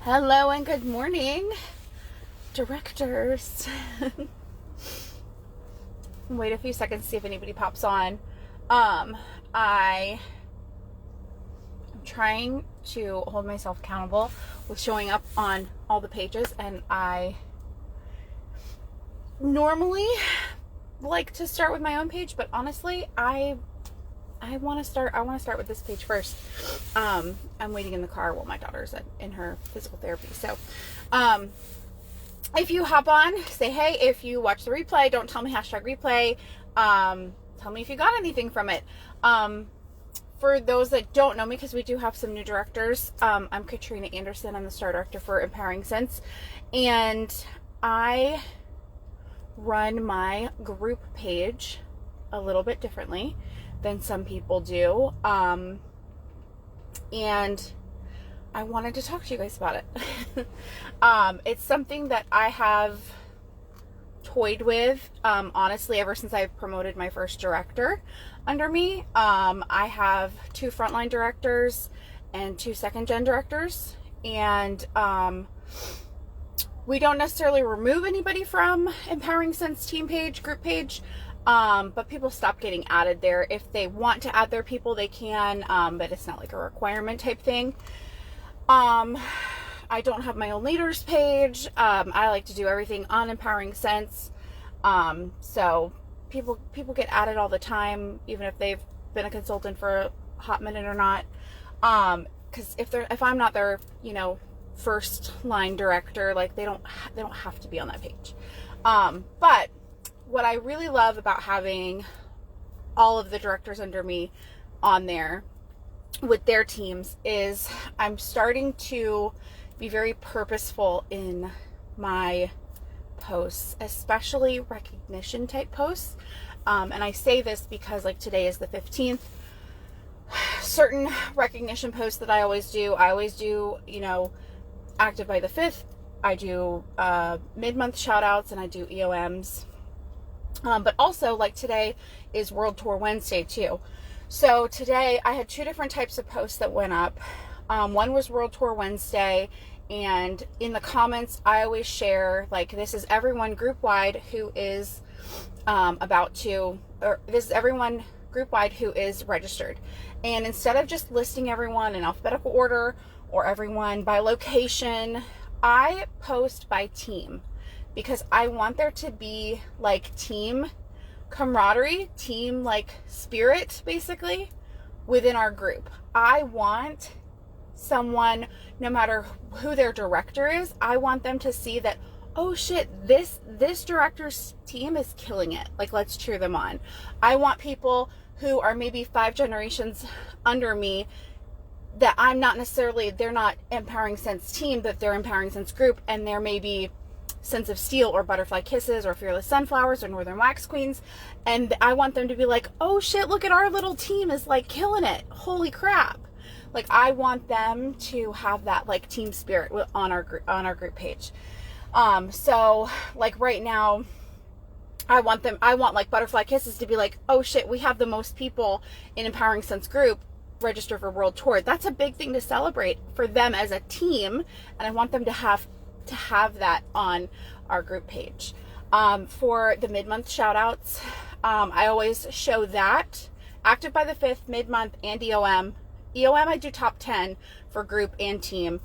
Hello and good morning, directors. Wait a few seconds to see if anybody pops on. I am trying to hold myself accountable with showing up on all the pages, and I normally like to start with my own page, but honestly, I want to start with this page first. I'm waiting in the car while my daughter's in her physical therapy. So, if you hop on, say hey. If you watch the replay, don't tell me #replay. Tell me if you got anything from it. For those that don't know me, because we do have some new directors, I'm Katrina Anderson. I'm the star director for Empowering Sense, and I run my group page a little bit differently than some people do, and I wanted to talk to you guys about it. It's something that I have toyed with, honestly, ever since I've promoted my first director under me. I have 2 frontline directors and 2 second-gen directors, and we don't necessarily remove anybody from Empowering Sense team page, group page, but people stop getting added there. If they want to add their people, they can, but it's not like a requirement type thing. I don't have my own leaders page. I like to do everything on Empowering Sense. So people get added all the time, even if they've been a consultant for a hot minute or not. Cause if I'm not their, first line director, like they don't have to be on that page. But what I really love about having all of the directors under me on there with their teams is I'm starting to be very purposeful in my posts, especially recognition type posts. And I say this because like today is the 15th. Certain recognition posts that I always do, active by the 5th. I do mid-month shout outs, and I do EOMs. But also, like today is World Tour Wednesday too. So today I had 2 different types of posts that went up. One was World Tour Wednesday, and in the comments I always share, like, this is everyone group wide who is this is everyone group wide who is registered. And instead of just listing everyone in alphabetical order or everyone by location, I post by team, because I want there to be like team camaraderie, team like spirit basically within our group. I want someone, no matter who their director is, I want them to see that, oh shit, this director's team is killing it. Like, let's cheer them on. I want people who are maybe 5 generations under me that they're not Empowering Sense team, but they're Empowering Sense group, and they're maybe Sense of Steel or Butterfly Kisses or Fearless Sunflowers or Northern Wax Queens, and I want them to be like, oh shit, look at our little team is like killing it, holy crap. Like, I want them to have that like team spirit on our group page. So like right now, I want like Butterfly Kisses to be like, oh shit, we have the most people in Empowering Sense group register for World Tour. That's a big thing to celebrate for them as a team, and I want them to have that on our group page. For the mid-month shout outs, I always show that active by the 5th, mid-month, and EOM. I do top 10 for group and team,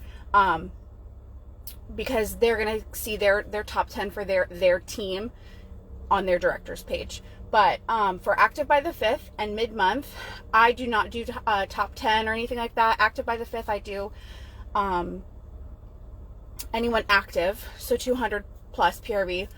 because they're gonna see their top 10 for their team on their director's page. But for active by the 5th and mid-month, I do not do top 10 or anything like that. Active by the 5th, I do anyone active, so 200 plus PRV.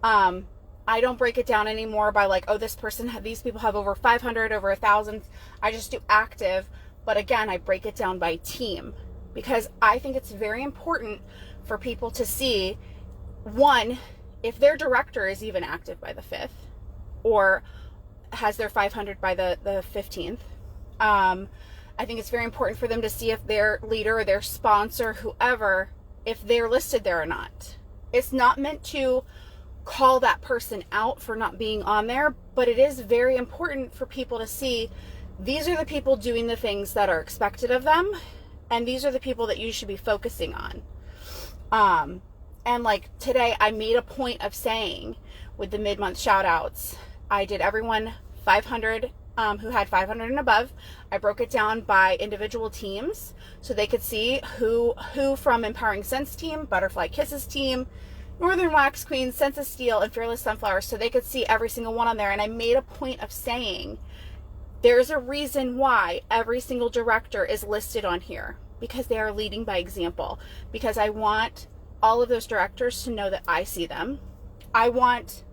I don't break it down anymore by like, oh, these people have over 500, over 1,000. I just do active, but again, I break it down by team, because I think it's very important for people to see, one, if their director is even active by the 5th or has their 500 by the 15th. I think it's very important for them to see if their leader or their sponsor, whoever, if they're listed there or not. It's not meant to call that person out for not being on there, but it is very important for people to see these are the people doing the things that are expected of them, and these are the people that you should be focusing on. And like today I made a point of saying with the mid-month shout outs, I did everyone 500 who had 500 and above. I broke it down by individual teams so they could see who from Empowering Scents team, Butterfly Kisses team, Northern Wax Queen, Sense of Steel, and Fearless Sunflower, so they could see every single one on there. And I made a point of saying there's a reason why every single director is listed on here, because they are leading by example, because I want all of those directors to know that I see them. I want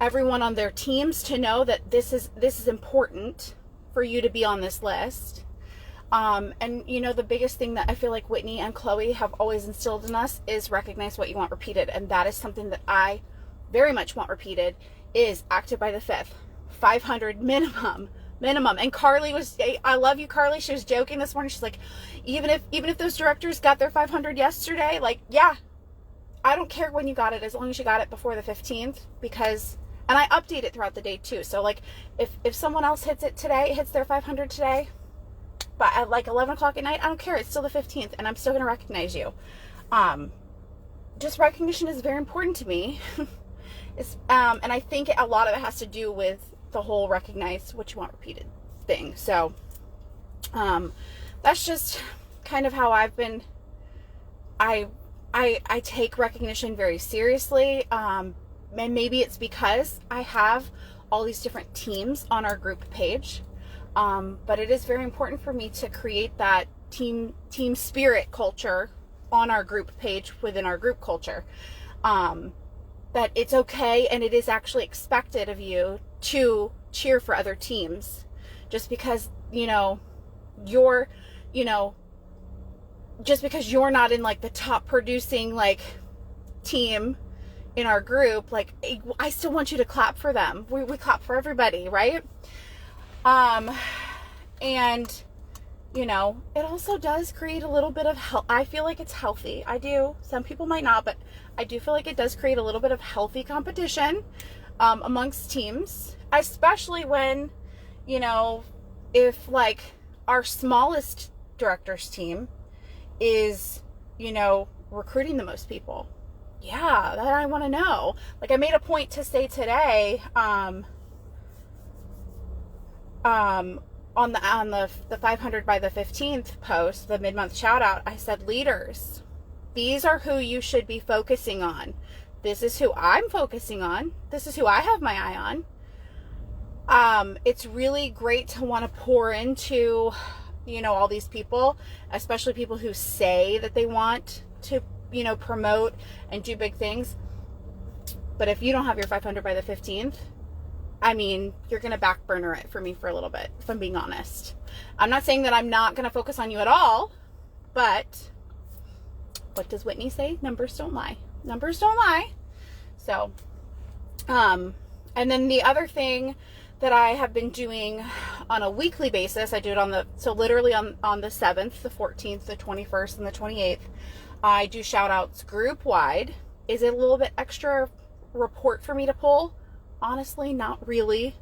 everyone on their teams to know that this is important for you to be on this list. And you know, the biggest thing that I feel like Whitney and Chloe have always instilled in us is recognize what you want repeated. And that is something that I very much want repeated, is active by the 5th, 500 minimum. And Carly I love you, Carly. She was joking this morning. She's like, even if those directors got their 500 yesterday, like, yeah, I don't care when you got it, as long as you got it before the 15th, because, and I update it throughout the day too. So like if someone else hits their 500 today, but at like 11 o'clock at night, I don't care. It's still the 15th and I'm still going to recognize you. Just recognition is very important to me. And I think a lot of it has to do with the whole recognize what you want repeated thing. So, that's just kind of how I've been. I take recognition very seriously. And maybe it's because I have all these different teams on our group page. But it is very important for me to create that team spirit culture on our group page within our group culture. That it's okay and it is actually expected of you to cheer for other teams, just because, just because you're not in like the top producing like team in our group, like I still want you to clap for them. We clap for everybody, right? And it also does create a little bit of I feel like it's healthy. I do. Some people might not, but I do feel like it does create a little bit of healthy competition amongst teams, especially when, if like our smallest director's team is, recruiting the most people. Yeah, that I want to know. Like I made a point to say today, on the 500 by the 15th post, the mid-month shout out, I said, leaders, these are who you should be focusing on. This is who I'm focusing on. This is who I have my eye on. It's really great to want to pour into, all these people, especially people who say that they want to, promote and do big things. But if you don't have your 500 by the 15th, I mean, you're going to back burner it for me for a little bit, if I'm being honest. I'm not saying that I'm not going to focus on you at all, but what does Whitney say? Numbers don't lie. Numbers don't lie. So, and then the other thing that I have been doing on a weekly basis, I do it literally on the 7th, the 14th, the 21st, and the 28th, I do shout outs group wide. Is it a little bit extra report for me to pull? Honestly, not really.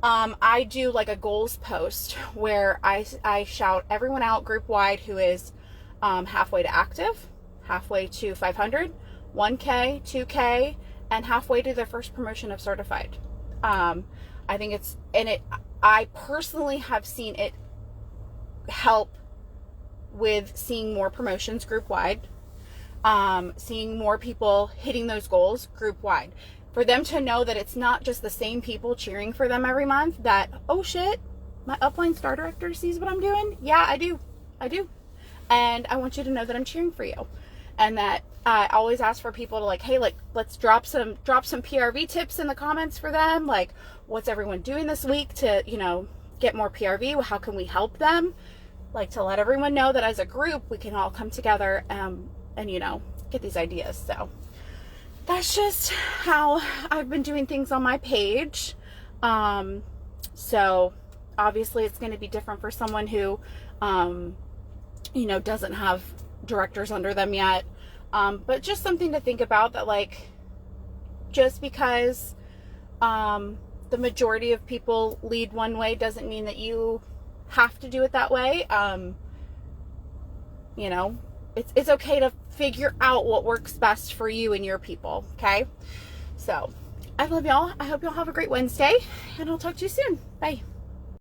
I do like a goals post where I shout everyone out group wide who is halfway to active, halfway to 500, 1K, 2K, and halfway to their first promotion of certified. I think I personally have seen it help with seeing more promotions group wide, seeing more people hitting those goals group wide. For them to know that it's not just the same people cheering for them every month, that, oh shit, my upline star director sees what I'm doing. Yeah, I do. And I want you to know that I'm cheering for you. And that I always ask for people to like, hey, like, let's drop some PRV tips in the comments for them. Like, what's everyone doing this week to, get more PRV? How can we help them? Like, to let everyone know that as a group, we can all come together and get these ideas. So that's just how I've been doing things on my page. So obviously it's going to be different for someone who, doesn't have directors under them yet. But just something to think about, that like, just because, the majority of people lead one way doesn't mean that you have to do it that way. It's okay to figure out what works best for you and your people, okay? So I love y'all. I hope y'all have a great Wednesday, and I'll talk to you soon. Bye.